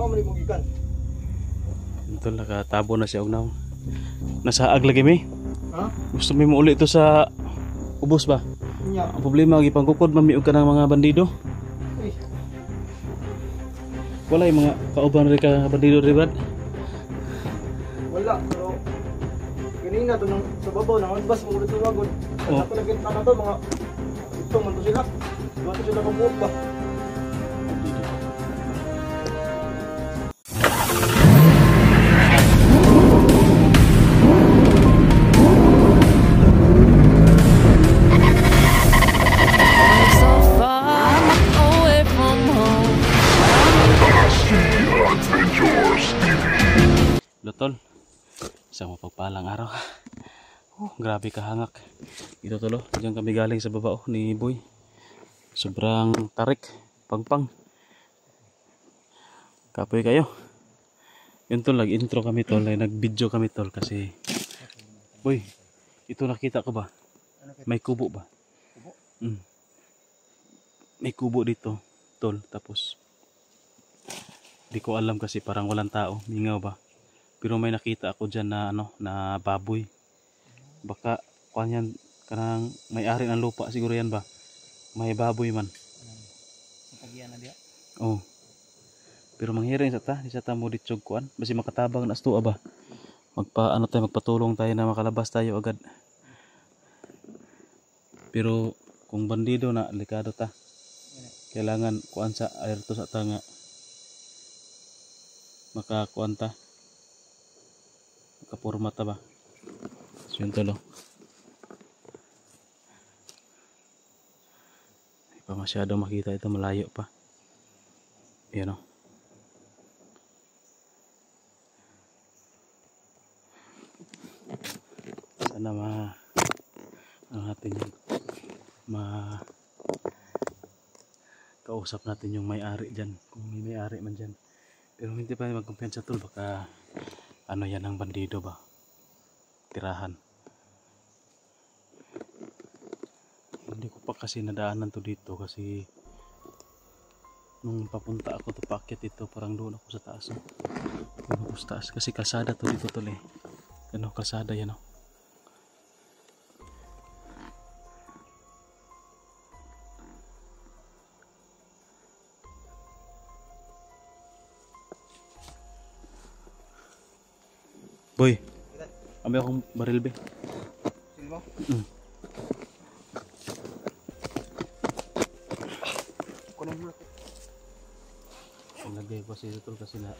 Saan mo gikan? Ito nakatabo na siya og naong. Nasaag lagi mi. Ha? Gusto mi mo uli ito sa ubos ba? Nya. Ang problema gipangkukod mamiog ka ng mga bandido. Uy. Wala yung mga kauban rin ka bandido rin Brad. Wala, pero ganina to nang sa babaw nang bus mo ulit tumagon. Oh. Ako naging tama to mga ito man to sila. Duwa to sila kamuot ba? So far away from home. Lotol. Isang mapagpalang araw. Grabe kahangak. Ito tulo. Diyan kami galing sa baba ni Boy. Sobrang tarik. Pangpang. Kapoy kayo. Yun tol. Nag-intro kami tol. Nag-video kami tol. Kasi Boy. Ito nakita ko ba? May kubo ba? May kubo dito tol. Tapos di ko alam kasi parang walang tao. Mingaw ba? Pero may nakita ako dyan na na baboy. Baka kuan yan kanang may-ari ng lupa siguro yan ba. May baboy man. Tagian na dia. Oh. Pero manghiring sa ta, di sa ta mo ditsog kuan. Basi makatabang na asto ba. Magpatulong tayo na makalabas tayo agad. Pero kung bandido na likado ta. Kailangan kuan sa alerto sa ta nga makakuan ta. Makapurma ta ba. So yun tolo. Hindi pa masyado makita ito, malayo pa. Ayan o. Sana natin yung kausap natin yung may-ari dyan. Kung may may-ari man dyan. Pero hindi pa magkumpiyansa tol. Baka ano yan ang bandido ba? Tirahan. Hindi ko pa kasi nadaanan to dito kasi nung papunta ako to paakyat dito parang doon ako sa taas. Doon ako sa taas kasi kalsada to dito tol eh. Ano kalsada yan o. Boy, ambil akong baril be. Silbo. Kunin mo. Nagay ko kasi ito kasi na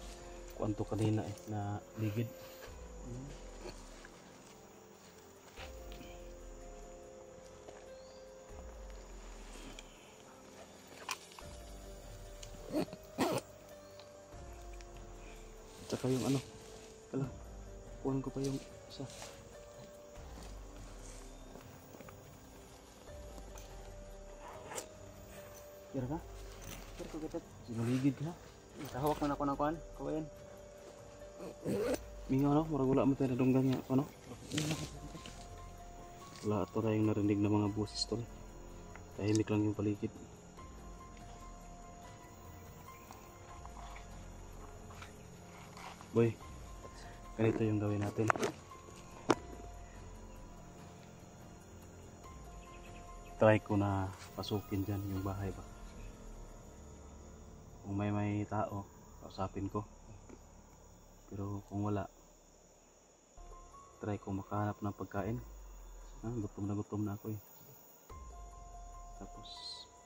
kuanto kanina eh na ligid. Tsaka yung ano, alam, kuhan ko pa yung isa. Kira ka? Kira ko kita. Sinuligid ka. Kahawak na ako ng kuhan. Kawayan. Mingaw no? Murag wala mo tayo nadunggan nga. Ano? Wala ito tayong narinig na mga boses to. Tahimik lang yung paligid. Boy, ganito yung gawin natin. Try ko na pasukin dyan yung bahay ba. Kung may tao, kausapin ko. Pero kung wala, try ko makahanap ng pagkain. Gutom na ako eh. Tapos,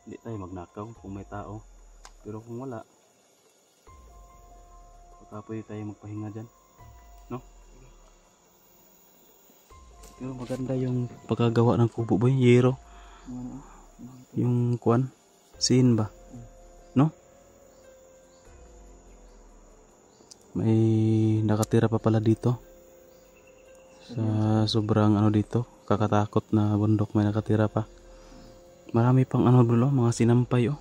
hindi tayo magnakaw kung may tao. Pero kung wala, baka pwede tayo magpahinga dyan. No? Pero maganda yung pagkagawa ng kubo boy. Yero. Yung kuwan. Scene ba? No? May nakatira pa pala dito. Sa sobrang ano dito. Kakatakot na bundok may nakatira pa. Marami pang ano bro. Mga sinampay oh.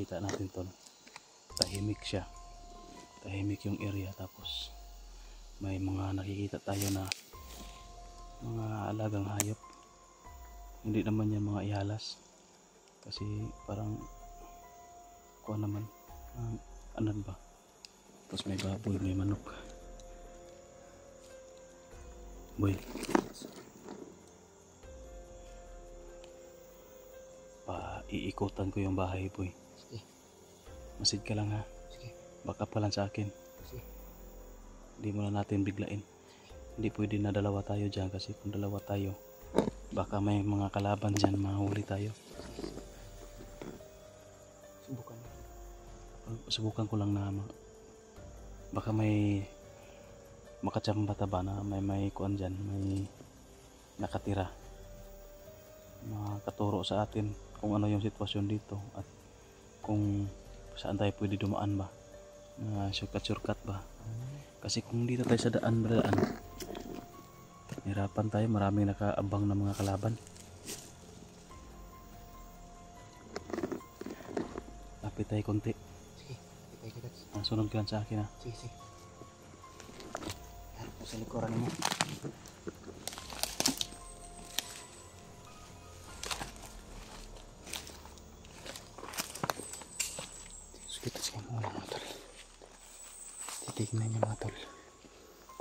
nakikita natin tol, tahimik siya, tahimik yung area, tapos may mga nakikita tayo na mga alagang hayop. Hindi naman yan mga ihalas kasi parang kuha naman anan ba, tapos may baboy, may manok. Boy, iikutan ko yung bahay boy. Sige. Masid ka lang ha. Sige. Baka pa lang sa akin. Sige. Hindi mo na natin biglain. Hindi pwede na dalawa tayo dyan, kasi kung dalawa tayo baka may mga kalaban dyan, mahuli tayo. Subukan. Subukan ko lang na baka may makachambata ba na may kuan dyan, may nakatira, makaturo sa atin kung ano yung sitwasyon dito at kung saan tayo pwede dumaan ba, na shortcut ba. Kasi kung dito tayo sa daan, hirapan tayo, maraming nakaabang na mga kalaban. Lapit tayo konti. Sige, kita. Sunod ka lang sa akin ha. Sige. Harap ko sa likuran mo. Kita sa muna mga tol. Titignan niyo mga tol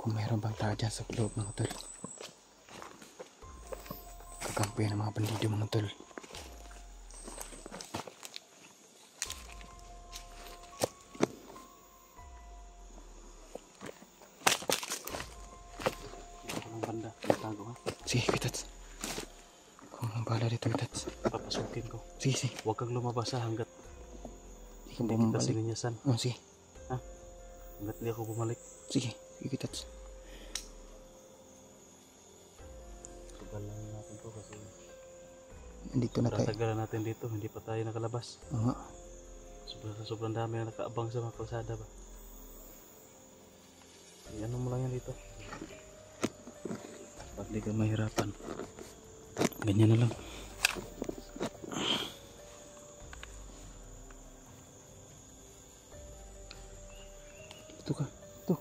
kung mayroon bang tao dyan sa loob mga tol. Kakampi ng mga bandido mga tol. Banda, tago ha. Sige, Kitats. Kung ang bala dito, Kitats. Papasukin ko. Sige. Huwag kang lumabas ha, hanggat Hindi ka hindi kita bumalik. sininyasan. Oh, sige. Hanggat di ako bumalik. Sige, Kitats. Tagal lang natin to kasi Andito na tayo. tagalan natin dito, hindi pa tayo nakalabas. Oo nga. Sobrang dami na nakaabang sa mga kalsada ba. Ano mo lang yan dito. Pag di ka mahirapan, ganyan na lang. Ito ka. Ito.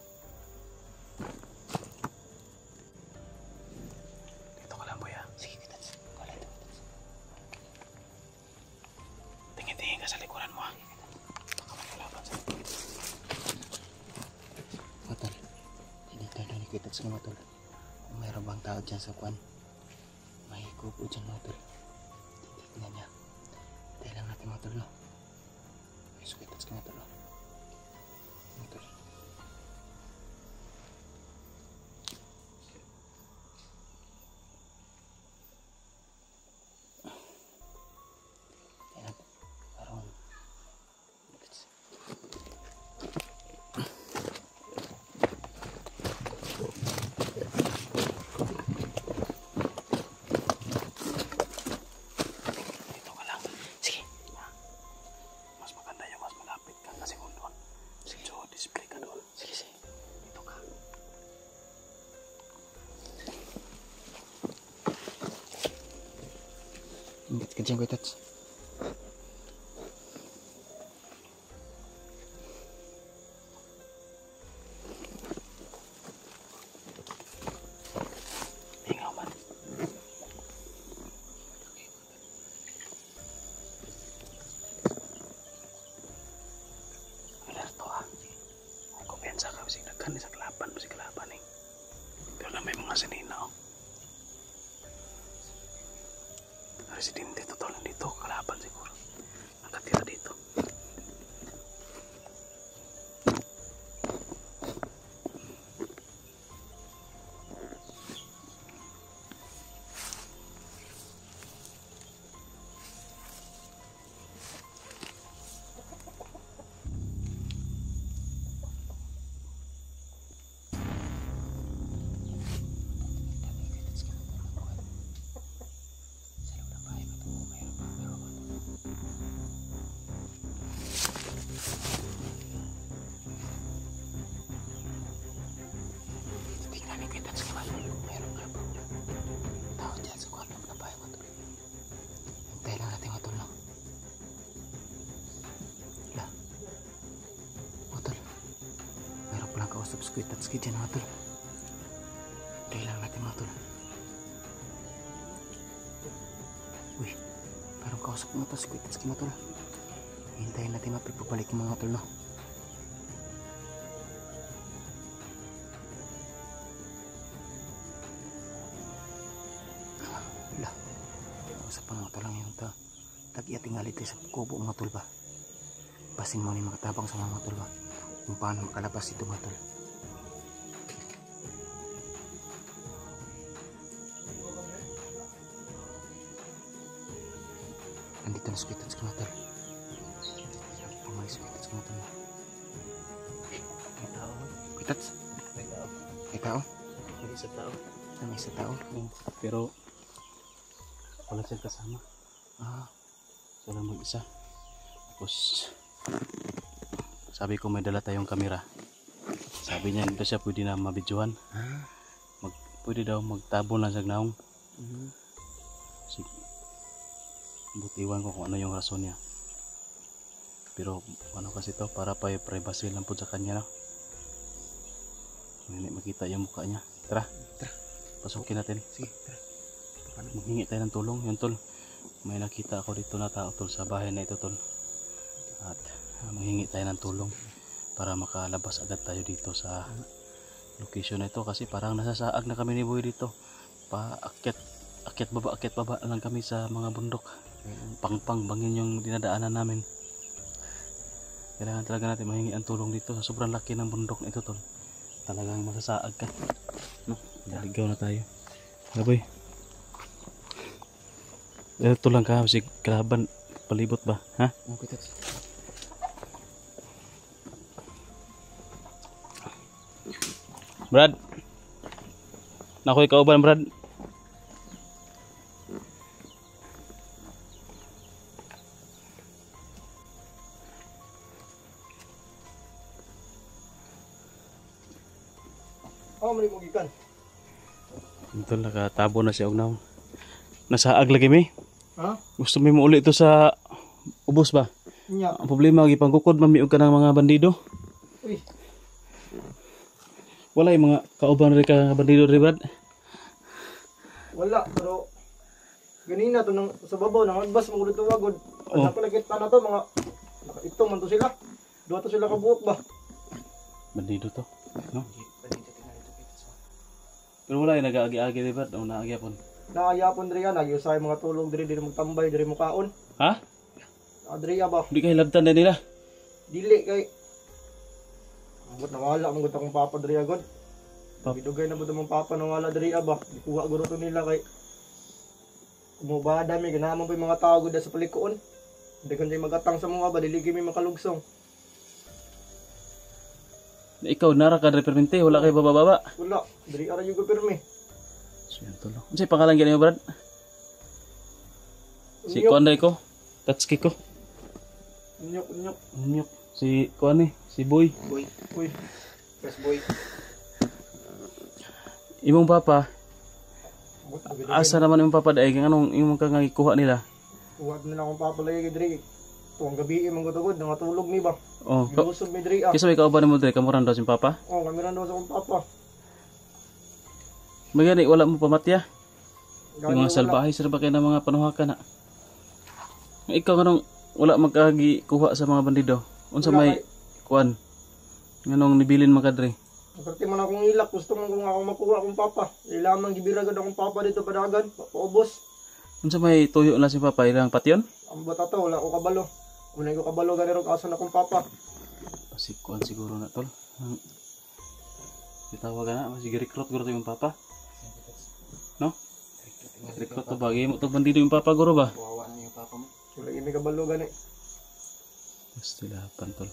Dito ka lang boy ha. Sige, Kitats. Wala ito. Tingin-tingin ka sa likuran mo ha. Baka may kalaban sa Matol. Hindi tayo ni Kitats nga matol. Kung mayroon bang tao dyan sa kwan, mahikupo dyan matol. Titignan niya. Tayo lang natin matol, no? May Kitats ka matol, no? Matol. Tayo natin. Parang Kitats. dito ka lang. Sige. Mas maganda yung mas malapit ka kasi kung doon. So display ka doon. Sige. Dito ka. Ingat ka dyan, Kitats. Hingaw man. Alerto ha. Ay kumpiyansa ka, masig nagkan sa kalaban eh. Pero na may mga sinina oh. Residente total dito, kalaban siguro. Nakatira dito. Sa loob ng bahay, matulog. Mayroon pa. Squid Tatsuki dyan mga tol. Tayo lang natin mga tol. Uy, parang kausap mo ito Squid Tatsuki mga tol. Hintayin natin mapipabalik yung mga tol no. Wala. Kausap pa mga tol lang yung tag-iya tingali tayo sa kubo mga tol ba. Basin mo ni makatabang sa mga tol ba. Kung paano makalabas ito mga tol. Nandito na Squid Tatsuki mga tol. Pumay Squid Tatsuki mga tol. May tao. Squid Tats? May tao. May tao? May isa tao. May isa tao? Pero wala siyang kasama. So lang mag-isa. Tapos sabi ko may dala tayong kamera. Sabi niya hindi siya pwede na mabidyohan. Pwede daw magtabo lang sa gnaong. Sige. Butiwan ko kung ano yung rason niya. Pero ano kasi to para pa privacy lang po sa kanya no? Hindi makita yung mukha niya. Tara. Pasukin natin. Sige, tara. Maghingi tayo ng tulong. Yun tol. May nakita ako dito na tao tol sa bahay na ito tol. At maghingi tayo ng tulong para makalabas agad tayo dito sa location na ito kasi parang nasasaag na kami ni Boy dito. Akyat baba lang kami sa mga bundok. Pangpang bangin yung dinadaanan namin. Kailangan talaga natin mahingi ang tulong dito sa sobrang laki ng bundok na ito tol. Talagang masasaag ka no? Naligaw na tayo. Gaboy ito lang ka si kalaban palibot ba ha? Okay, Tats. Brad nakoy kauban Brad. Mali mo gikan. Ito nakatabo na siya og naong. Nasaag lagi mi. Ha? Gusto mi mo uli ito sa ubos ba? Nya. Ang problema gipangkukod mamiog ka ng mga bandido. Uy. Wala yung mga kauban rin ka bandido rin Brad. Wala, pero ganina to nang sa babaw nang agbas mo ulit wagod. Oh. Ano pala kita na to mga itong man to sila. Duha to sila ka buok ba? Bandido to. No? Pero wala yung nag-aagi-agi rin Brad. O naagi apon. Naayapon diri yan, nagyusay mga tulog diri magtambay diri mo kaon. Ha? Adriya ba? Hindi kayo labtan na nila. Dili kay Ambot na wala mong akong papa diri agad. Pap. Gidugay na bud mong papa nang wala diri ba? Kuha guro to nila kay kumubada mi ganaman pa yung mga tao gud sa palikuon. Hindi kan magatang sa mga ba dili mi makalugsong. Ikaw nara ka repermente. Wala kayo bababa. Wala, diri ara yung pirmi. So yan tulo. Ano sa'yo pangalan ganyan Brad? Si Kuanday ko. Tatsuki ko. Unyok. Umyok. Si Kuan si Boy. Boy. Uy, Press boy. Imong papa. buti Asa naman imong papa daig anong imong kang ikuha nila? Huwag na lang akong papalagay diri. Tuwang gabi imong gutugod nangatulog mi ba? Oh, Gilusog mi diri ah. kisa may kauban mo dre kamuran daw si papa. Oh, kami ran daw sa akong papa. Magani wala mo pamatya. Gani Yung mga wala. salbahay sa ba kayo ng mga panuhaka na. Ikaw kanong wala magkagi kuha sa mga bandido. Unsa Wala may kuan? Nganong nibilin makadre? Pagkati man akong ilak, gusto mo kung ako makuha akong papa. Ilamang gibiragad akong papa dito padagan, paubos. Unsa may tuyo na si papa ilang patyon? Ang bata to, wala ko kabalo. Unay ko kabalo gani ron aso na akong papa. Pasikuan siguro na tol. Itawag na, sige recruit guro yung papa. No? Recruit to bagay mo to bandido yung papa guro ba? Kawawa na yung papa mo. Wala imi kabalo gani. Gusto lapan tol.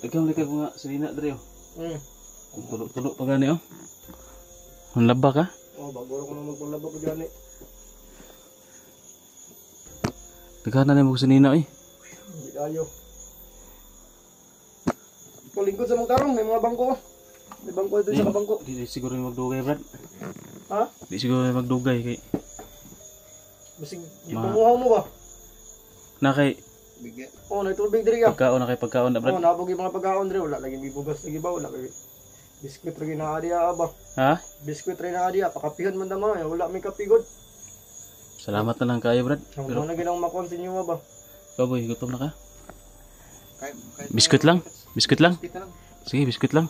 Ikaw likag mga silina dre oh. Tulok pa gani oh. Ang laba ka? Oh, bago ko na magpalaba ko gani. Nagkana na mo sinina eh. Hindi kayo. Kulingkod sa mga tarong, may mga bangko. May bangko ito sa bangko. Di siguro yung magdugay Brad. Ha? Di siguro yung magdugay kay Basig, ipanguhaw mo ba? na kay Bigyan. Oh, na tubig diri ah. Pagkaon na kay pagkaon na Oh, Brad. nabog yung mga pagkaon diri, wala lagi bibugas lagi ba, wala lagi. Biskwit lagi na adiya ba. Ha? Biskwit rin na adiya, pakapihon man damo, wala may kapigod. Salamat na lang kayo Brad. Ang Pero mga ginang makon sa inyo ba. baboy, gutom na ka? Kahit Biskuit lang? Biskuit lang? Biskuit na lang. Sige, biskuit lang.